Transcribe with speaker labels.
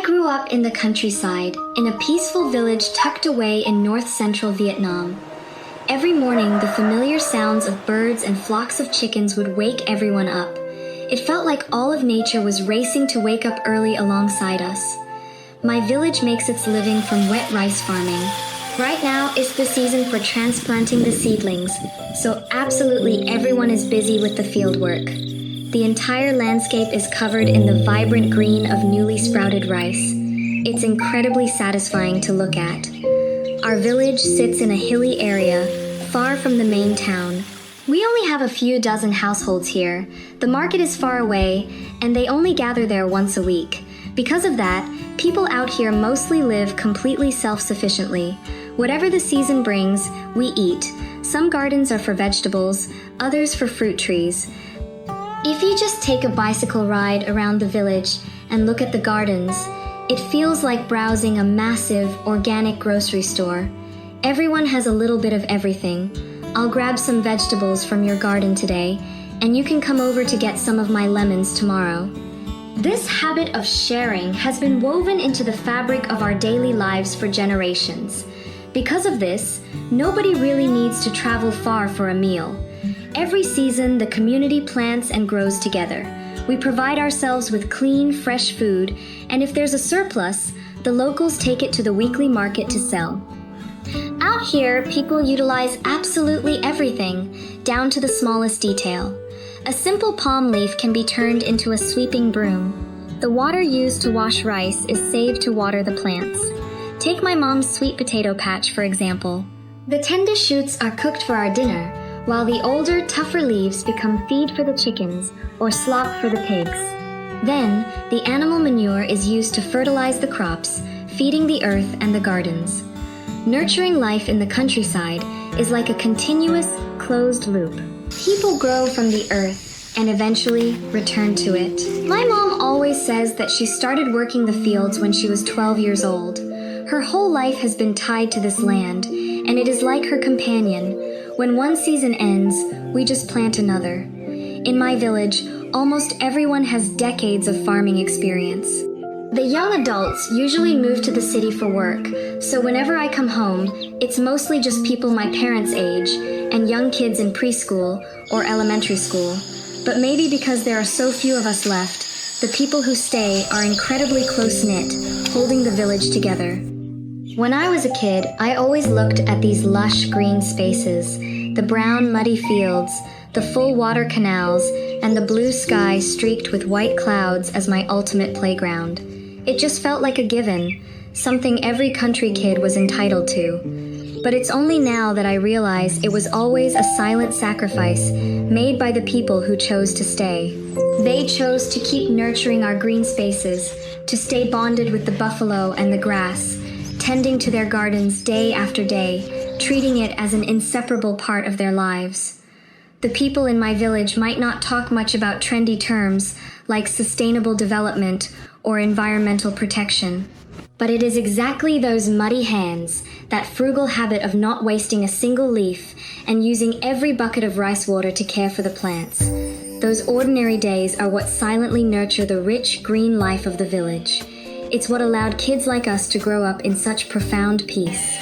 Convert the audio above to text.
Speaker 1: grew up in the countryside, in a peaceful village tucked away in north-central Vietnam. Every morning, the familiar sounds of birds and flocks of chickens would wake everyone up. It felt like all of nature was racing to wake up early alongside us. My village makes its living from wet rice farming. Right now is the season for transplanting the seedlings, so absolutely everyone is busy with the field work. The entire landscape is covered in the vibrant green of newly sprouted rice. It's incredibly satisfying to look at. Our village sits in a hilly area, far from the main town. We only have a few dozen households here. The market is far away, and they only gather there once a week. Because of that, people out here mostly live completely self-sufficiently. Whatever the season brings, we eat. Some gardens are for vegetables, others for fruit trees. If you just take a bicycle ride around the village and look at the gardens, it feels like browsing a massive, organic grocery store. Everyone has a little bit of everything. I'll grab some vegetables from your garden today, and you can come over to get some of my lemons tomorrow. This habit of sharing has been woven into the fabric of our daily lives for generations. Because of this, nobody really needs to travel far for a meal. Every season, the community plants and grows together. We provide ourselves with clean, fresh food, and if there's a surplus, the locals take it to the weekly market to sell. Out here, people utilize absolutely everything, down to the smallest detail. A simple palm leaf can be turned into a sweeping broom. The water used to wash rice is saved to water the plants. Take my mom's sweet potato patch, for example. The tender shoots are cooked for our dinner, while the older, tougher leaves become feed for the chickens or slop for the pigs. Then, the animal manure is used to fertilize the crops, feeding the earth and the gardens. Nurturing life in the countryside is like a continuous, closed loop. People grow from the earth and eventually return to it. My mom always says that she started working the fields when she was 12 years old. Her whole life has been tied to this land, and it is like her companion. When one season ends, we just plant another. In my village, almost everyone has decades of farming experience. The young adults usually move to the city for work, so whenever I come home, it's mostly just people my parents' age and young kids in preschool or elementary school. But maybe because there are so few of us left, the people who stay are incredibly close-knit, holding the village together. When I was a kid, I always looked at these lush green spaces, the brown muddy fields, the full water canals, and the blue sky streaked with white clouds as my ultimate playground. It just felt like a given, something every country kid was entitled to. But it's only now that I realize it was always a silent sacrifice made by the people who chose to stay. They chose to keep nurturing our green spaces, to stay bonded with the buffalo and the grass, tending to their gardens day after day, treating it as an inseparable part of their lives. The people in my village might not talk much about trendy terms like sustainable development or environmental protection, but it is exactly those muddy hands, that frugal habit of not wasting a single leaf and using every bucket of rice water to care for the plants. Those ordinary days are what silently nurture the rich, green life of the village. It's what allowed kids like us to grow up in such profound peace.